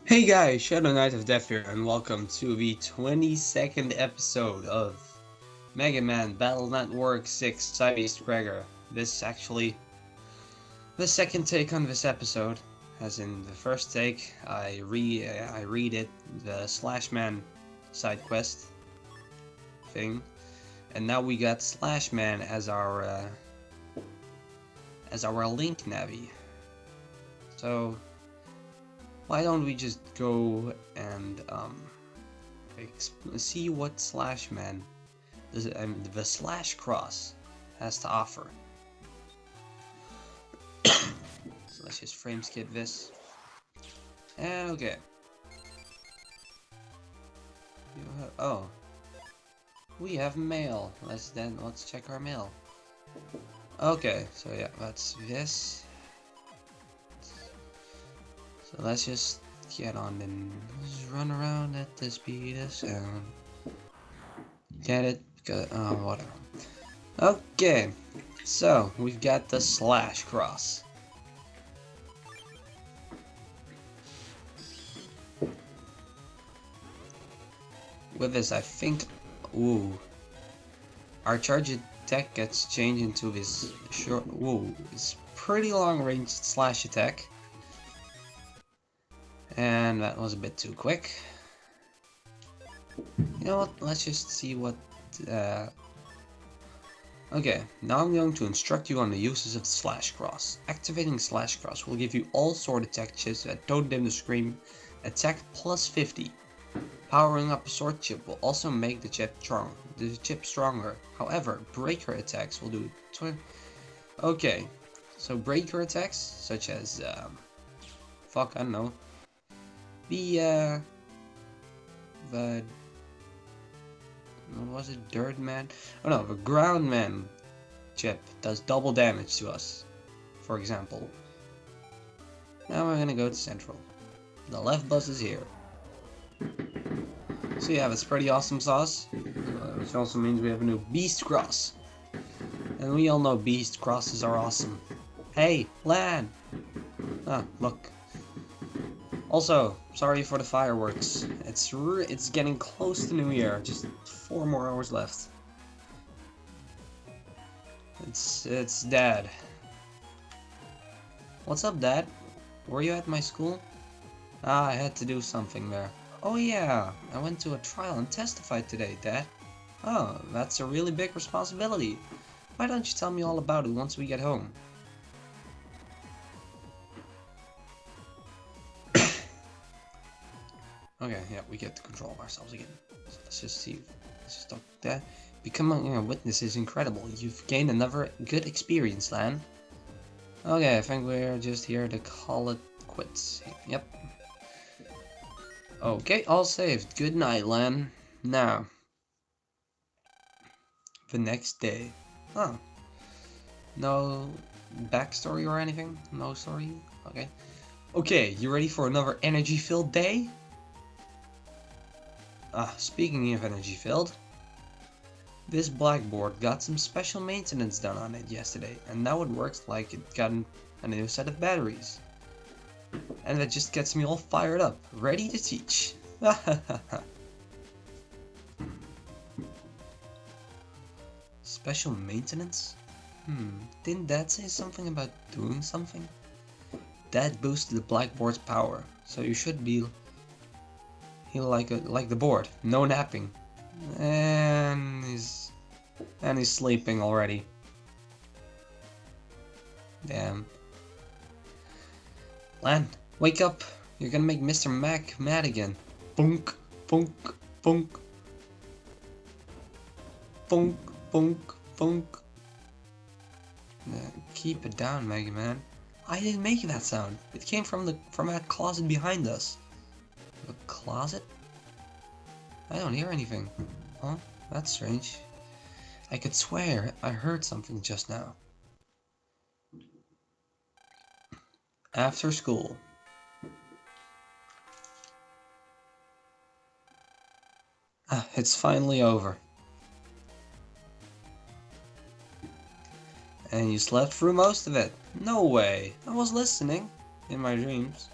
Hey guys, Shadow Knight of Death here, and welcome to the 22nd episode of Megaman Battle Network 6 Cybeast Gregar. This is actually the second take on this episode, as in the first take I read it, the Slashman side quest thing, and now we got Slashman as our link navi. So why don't we just go and see what Slashman, the Slash Cross, has to offer. So let's just frame skip this. And okay. Oh, we have mail. Let's check our mail. Okay, so yeah, that's this. So let's just get on and just run around at the speed of sound. Get it? Whatever. Okay, so we've got the Slash Cross. With this, I think, our charge attack gets changed into this short, it's pretty long range slash attack. And that was a bit too quick. You know what, let's just see what, okay, now I'm going to instruct you on the uses of the Slash Cross. Activating Slash Cross will give you all sword attack chips that don't dim the screen, attack plus 50. Powering up a sword chip will also make the chip stronger. However, breaker attacks will do 20. Okay, so breaker attacks, such as, I don't know. The what was it, Dirt Man? Oh no, the Ground Man chip does double damage to us, for example. Now we're gonna go to Central. The left bus is here. So yeah, that's pretty awesome sauce, which also means we have a new Beast Cross. And we all know Beast Crosses are awesome. Hey, land! Ah, look. Also, sorry for the fireworks. It's getting close to New Year. Just 4 more hours left. It's Dad. What's up, Dad? Were you at my school? Ah, I had to do something there. Oh yeah, I went to a trial and testified today, Dad. Oh, that's a really big responsibility. Why don't you tell me all about it once we get home? Okay, yeah, we get to control ourselves again. So let's just see. Let's just talk that. Becoming a witness is incredible. You've gained another good experience, Lan. Okay, I think we're just here to call it quits. Yep. Okay, all saved. Good night, Lan. Now, the next day. Oh. No backstory or anything? No story? Okay. Okay, you ready for another energy-filled day? Speaking of energy-filled, this blackboard got some special maintenance done on it yesterday, and now it works like it got a new set of batteries. And that just gets me all fired up, ready to teach. Special maintenance? Didn't Dad say something about doing something? Dad boosted the blackboard's power, so you should be like the board, no napping. And he's sleeping already. Damn. Lan, wake up! You're gonna make Mr. Mac mad again. Bunk, bunk, bunk. Bunk, bunk, bunk. Keep it down, Megaman. I didn't make that sound. It came from that closet behind us. A closet? I don't hear anything. Huh? That's strange. I could swear I heard something just now. After school. It's finally over. And you slept through most of it. No way. I was listening. In my dreams.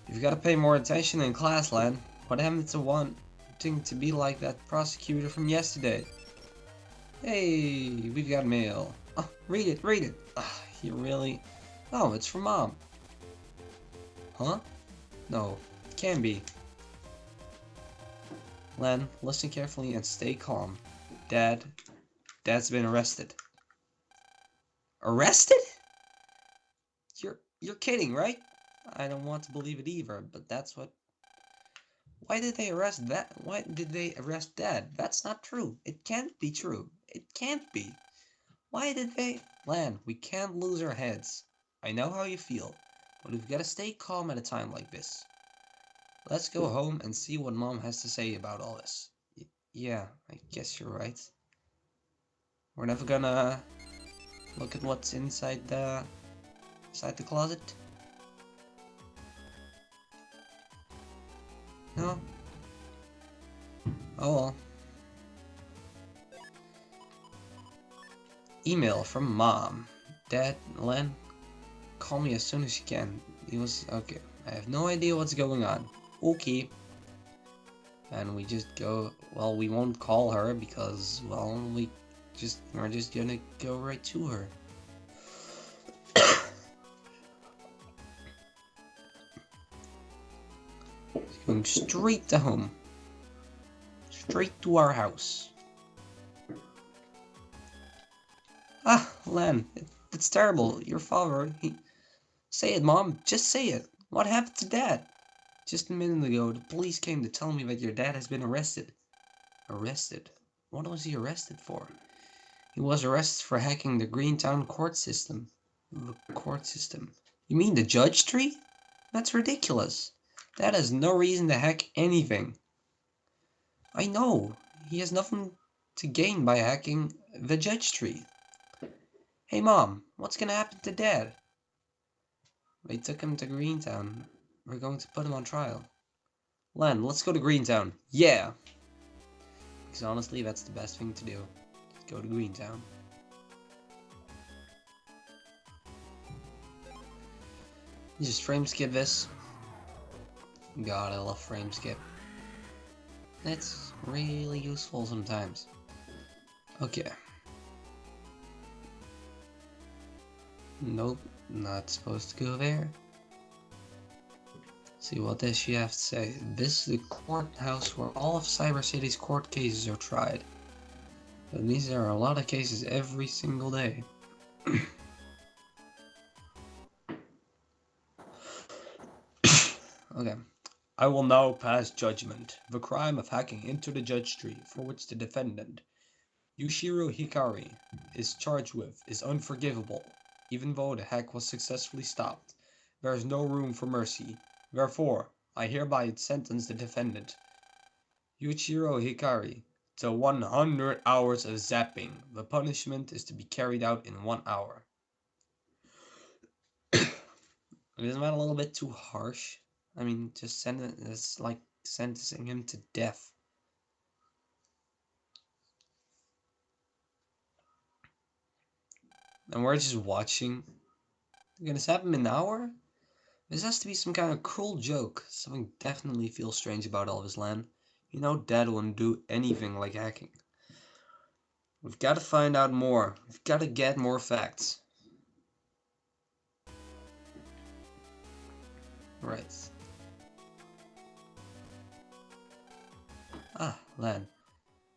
You've got to pay more attention in class, lad. What happened to wanting to be like that prosecutor from yesterday? Hey, we've got mail. Oh, read it, read it. You really? Oh, it's from Mom. Huh? No, it can't be. Len, listen carefully and stay calm. Dad's been arrested. Arrested? You're kidding, right? I don't want to believe it either, but that's what. Why did they arrest that? Why did they arrest Dad? That's not true. It can't be true. It can't be. Why did they? Lan, we can't lose our heads. I know how you feel, but we've got to stay calm at a time like this. Let's go home and see what Mom has to say about all this. Yeah, I guess you're right. We're never gonna look at what's inside the closet. No? Oh well. Email from Mom. Dad, Len, call me as soon as you can. He was okay. I have no idea what's going on. Okay. And we just go. Well, we won't call her because, well, we're just gonna go right to her. Going straight to home. Straight to our house. Ah, Len, it's terrible. Your father, Say it, Mom. Just say it. What happened to Dad? Just a minute ago, the police came to tell me that your dad has been arrested. Arrested? What was he arrested for? He was arrested for hacking the Greentown court system. The court system? You mean the judge tree? That's ridiculous. Dad has no reason to hack anything. I know. He has nothing to gain by hacking the judge tree. Hey, Mom, what's gonna happen to Dad? They took him to Greentown. We're going to put him on trial. Len, let's go to Greentown. Yeah! Because honestly, that's the best thing to do. Go to Greentown. Just frame skip this. God, I love frame skip. It's really useful sometimes. Okay. Nope, not supposed to go there. See, what does she have to say? This is the courthouse where all of Cyber City's court cases are tried. That means there are a lot of cases every single day. Okay. I will now pass judgment. The crime of hacking into the judge tree, for which the defendant, Yushiro Hikari, is charged with, is unforgivable. Even though the hack was successfully stopped, there is no room for mercy. Therefore, I hereby sentence the defendant, Yuichiro Hikari, to 100 hours of zapping. The punishment is to be carried out in 1 hour. Isn't that a little bit too harsh? I mean, just it's like sentencing him to death. And we're just watching. You're gonna zap him in an hour? This has to be some kind of cruel joke. Something definitely feels strange about Elvis Land. You know Dad wouldn't do anything like hacking. We've got to find out more. We've got to get more facts. Right. Ah, Len.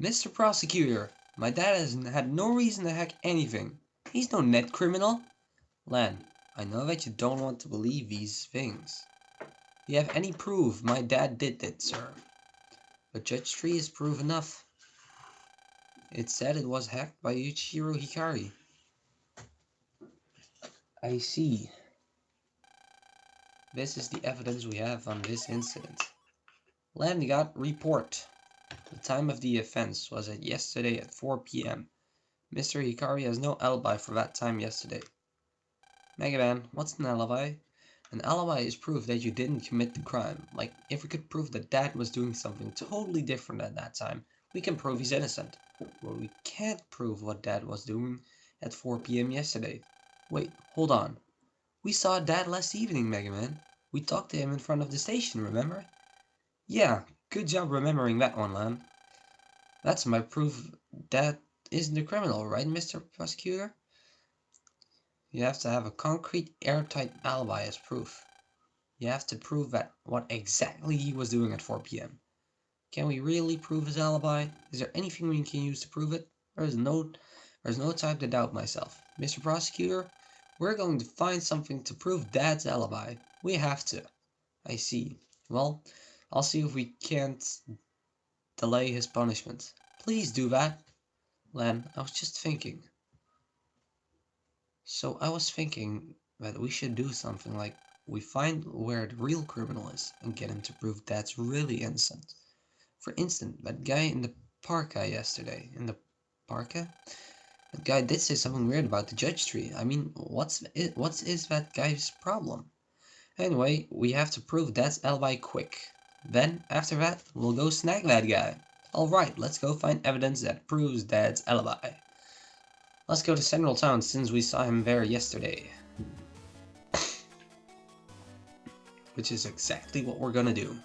Mr. Prosecutor, my dad has had no reason to hack anything. He's no net criminal. Len, I know that you don't want to believe these things. Do you have any proof my dad did it, sir? But Judge Tree is proof enough. It said it was hacked by Yuichiro Hikari. I see. This is the evidence we have on this incident. Land got report. The time of the offense was at yesterday at 4 p.m. Mr. Hikari has no alibi for that time yesterday. Megaman, what's an alibi? An alibi is proof that you didn't commit the crime. Like, if we could prove that Dad was doing something totally different at that time, we can prove he's innocent. But we can't prove what Dad was doing at 4 PM yesterday. Wait, hold on. We saw Dad last evening, Megaman. We talked to him in front of the station, remember? Yeah, good job remembering that one, Lan. That's my proof Dad isn't a criminal, right, Mr. Prosecutor? You have to have a concrete, airtight alibi as proof. You have to prove that what exactly he was doing at 4 PM. Can we really prove his alibi? Is there anything we can use to prove it? There's no time to doubt myself. Mr. Prosecutor, we're going to find something to prove Dad's alibi. We have to. I see. Well, I'll see if we can't delay his punishment. Please do that. Len, I was just thinking. So I was thinking that we should do something like we find where the real criminal is and get him to prove Dad's really innocent. For instance, that guy in the parka yesterday. In the parka? That guy did say something weird about the judge tree. I mean, what is that guy's problem? Anyway, we have to prove Dad's alibi quick. Then, after that, we'll go snag that guy. Alright, let's go find evidence that proves Dad's alibi. Let's go to Central Town since we saw him there yesterday. Which is exactly what we're gonna do.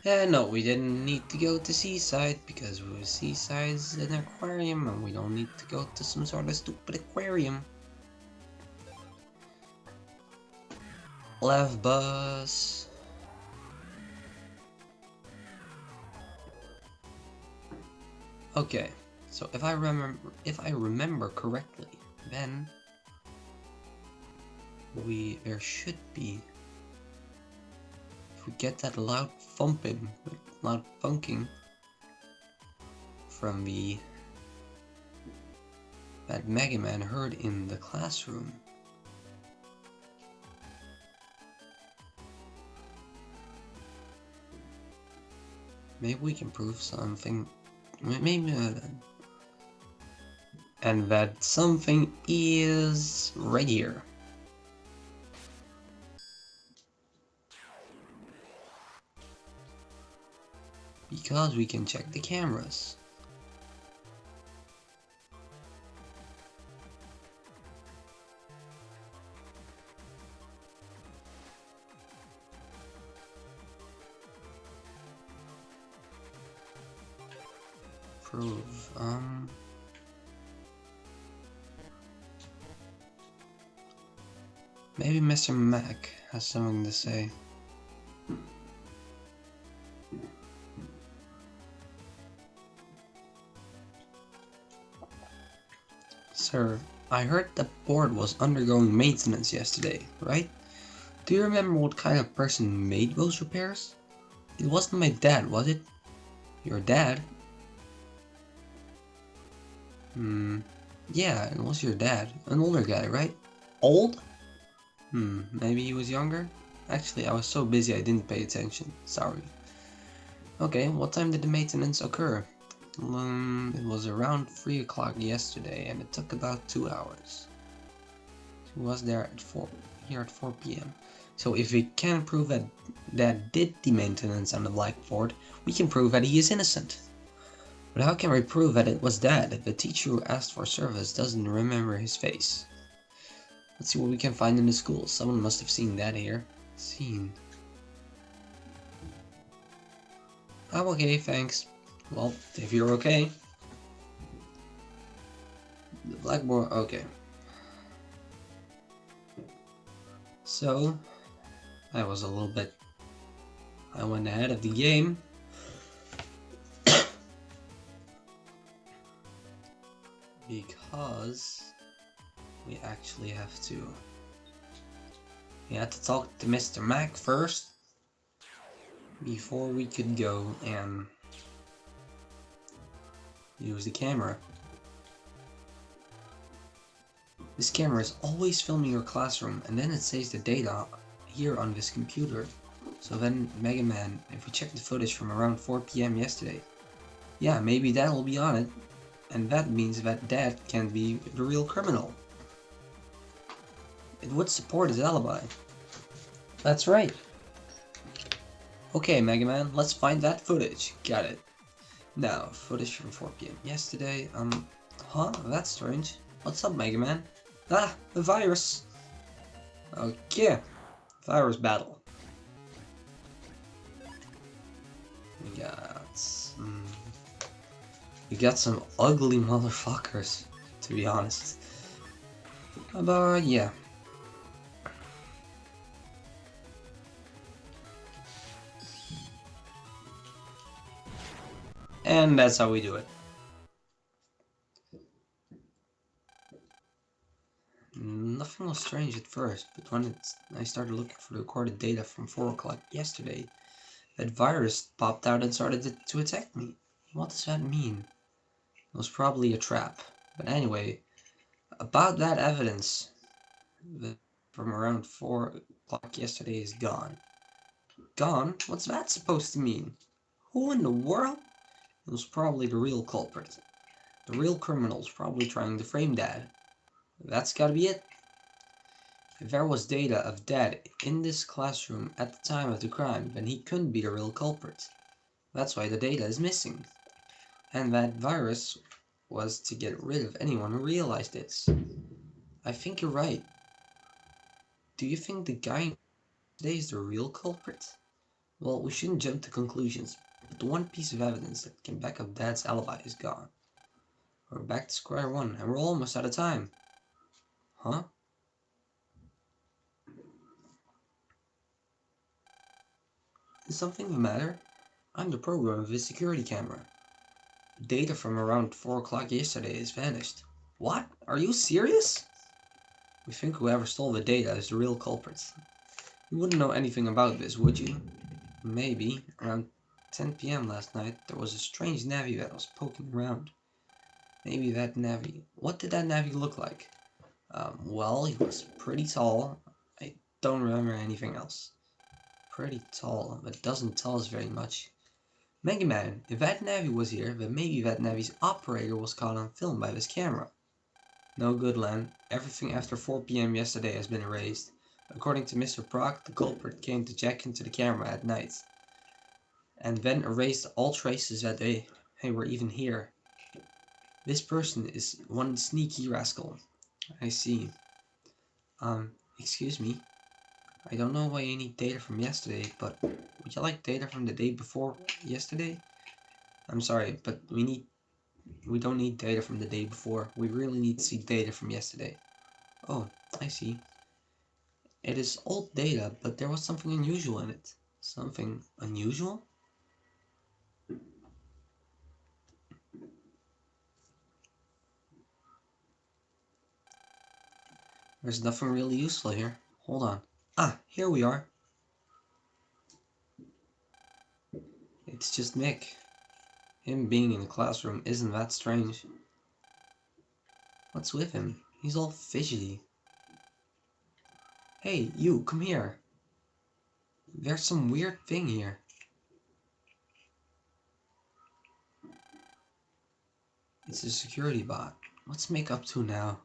And no, we didn't need to go to Seaside because Seaside's an aquarium and we don't need to go to some sort of stupid aquarium. Left bus. Okay, so if I remember correctly, then there should be, if we get that loud funking from that Megaman heard in the classroom. Maybe we can prove something. Maybe and that something is right here. Because we can check the cameras. Prove, maybe Mr. Mac has something to say. Sir, I heard the board was undergoing maintenance yesterday, right? Do you remember what kind of person made those repairs? It wasn't my dad, was it? Your dad? Yeah, it was your dad. An older guy, right? Old? Maybe he was younger? Actually, I was so busy I didn't pay attention. Sorry. Okay, what time did the maintenance occur? It was around 3 o'clock yesterday and it took about 2 hours. He was there at 4 PM. So if we can prove that Dad did the maintenance on the blackboard, we can prove that he is innocent. But how can we prove that it was Dad if the teacher who asked for service doesn't remember his face? Let's see what we can find in the school. Someone must have seen Dad here. Seen. I'm okay, thanks. Well, if you're okay. The blackboard, okay. So, I went ahead of the game. Because we actually had to talk to Mr. Mac first before we could go and use the camera. This camera is always filming your classroom and then it saves the data here on this computer. So then Megaman, if we check the footage from around 4 PM yesterday, yeah, maybe that'll be on it. And that means that Dad can't be the real criminal. It would support his alibi. That's right. Okay, Megaman, let's find that footage. Got it. Now, footage from 4 PM yesterday. Huh? That's strange. What's up, Megaman? Ah, the virus. Okay, virus battle. We got... we got some ugly motherfuckers, to be honest. But yeah. And that's how we do it. Nothing was strange at first, but when I started looking for the recorded data from 4 o'clock yesterday, that virus popped out and started to attack me. What does that mean? It was probably a trap. But anyway, about that evidence from around 4 o'clock yesterday is gone. Gone? What's that supposed to mean? Who in the world? It was probably the real culprit. The real criminal's probably trying to frame Dad. That's gotta be it. If there was data of Dad in this classroom at the time of the crime, then he couldn't be the real culprit. That's why the data is missing. And that virus was to get rid of anyone who realized this. I think you're right. Do you think the guy today is the real culprit? Well, we shouldn't jump to conclusions, but the one piece of evidence that can back up Dad's alibi is gone. We're back to square one, and we're almost out of time. Huh? Is something the matter? I'm the program of his security camera. Data from around 4 o'clock yesterday has vanished. What? Are you serious? We think whoever stole the data is the real culprit. You wouldn't know anything about this, would you? Maybe. Around 10 PM last night, there was a strange navvy that was poking around. Maybe that navvy... What did that navvy look like? Well, he was pretty tall. I don't remember anything else. Pretty tall, but doesn't tell us very much. Megaman, if that navvy was here, then maybe that navvy's operator was caught on film by this camera. No good, Len. Everything after 4 PM yesterday has been erased. According to Mr. Proc, the culprit came to check into the camera at night, and then erased all traces that they were even here. This person is one sneaky rascal. I see. Excuse me. I don't know why you need data from yesterday, but would you like data from the day before yesterday? I'm sorry, but we don't need data from the day before. We really need to see data from yesterday. Oh, I see. It is old data, but there was something unusual in it. Something unusual? There's nothing really useful here. Hold on. Ah, here we are. It's just Mick. Him being in the classroom isn't that strange. What's with him? He's all fidgety. Hey, you, come here. There's some weird thing here. It's a security bot. What's Mick up to now?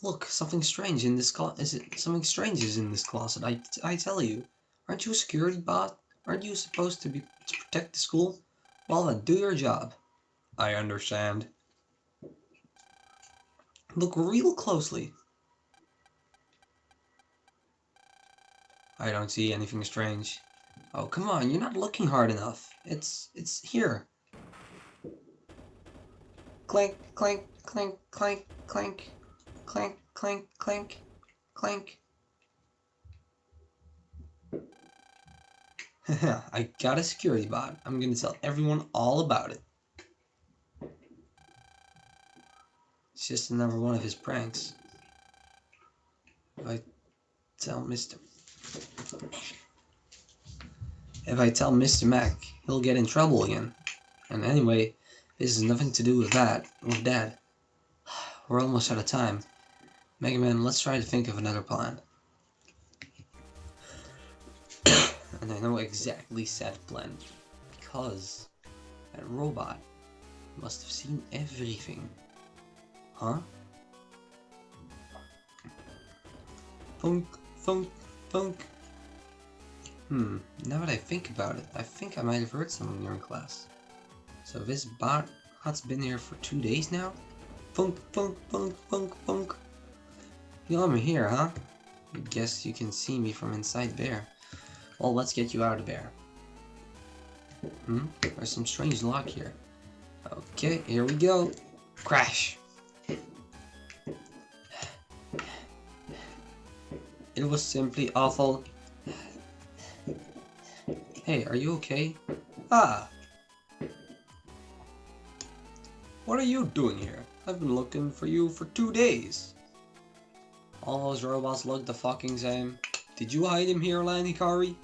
Look, something strange in this something strange is in this closet. I tell you. Aren't you a security bot? Aren't you supposed to protect the school? Well then, do your job. I understand. Look real closely. I don't see anything strange. Oh, come on, you're not looking hard enough. It's here. Clank, clank, clank, clank, clank, clank, clank, clank, clank. I got a security bot. I'm gonna tell everyone all about it. It's just another one of his pranks. If I tell Mr. Mac, he'll get in trouble again. And anyway, this has nothing to do with Dad. We're almost out of time. Megaman, let's try to think of another plan. And I know exactly said plan, because that robot must have seen everything. Huh? Funk, funk, funk. Now that I think about it, I think I might have heard someone during class. So this bot's been here for 2 days now? Funk, funk, funk, funk, funk. You I'm here, huh? I guess you can see me from inside there. Well, let's get you out of there. There's some strange lock here. Okay, here we go. Crash. It was simply awful. Hey, are you okay? Ah! What are you doing here? I've been looking for you for 2 days. All those robots look the fucking same. Did you hide him here, Lanikari?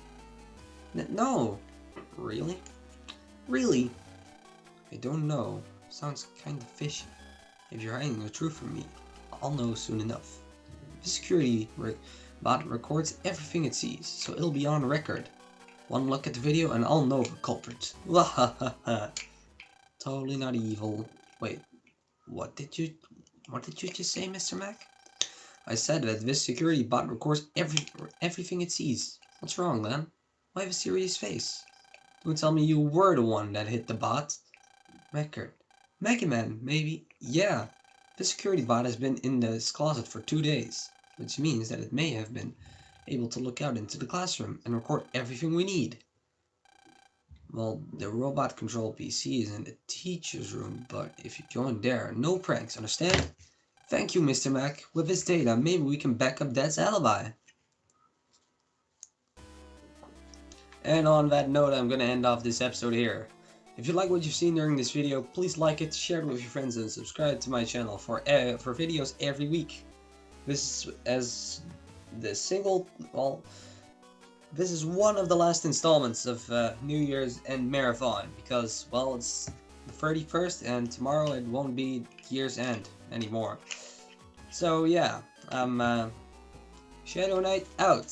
No. Really? Really? I don't know. Sounds kinda fishy. If you're hiding the truth from me, I'll know soon enough. The security bot records everything it sees, so it'll be on record. One look at the video and I'll know the culprit. Wahahaha. Totally not evil. Wait, what did you just say, Mr. Mac? I said that this security bot records everything it sees. What's wrong, man? Why have a serious face? Don't tell me you were the one that hit the bot. Record. Megaman, maybe? Yeah. The security bot has been in this closet for 2 days, which means that it may have been able to look out into the classroom and record everything we need. Well, the robot control PC is in the teacher's room, but if you join there, no pranks, understand? Thank you, Mr. Mac. With this data, maybe we can back up Dad's alibi. And on that note, I'm gonna end off this episode here. If you like what you've seen during this video, please like it, share it with your friends, and subscribe to my channel for videos every week. This is this is one of the last installments of New Year's End Marathon, because, well, it's the 31st, and tomorrow it won't be Year's End anymore. So yeah, Shadow Knight out.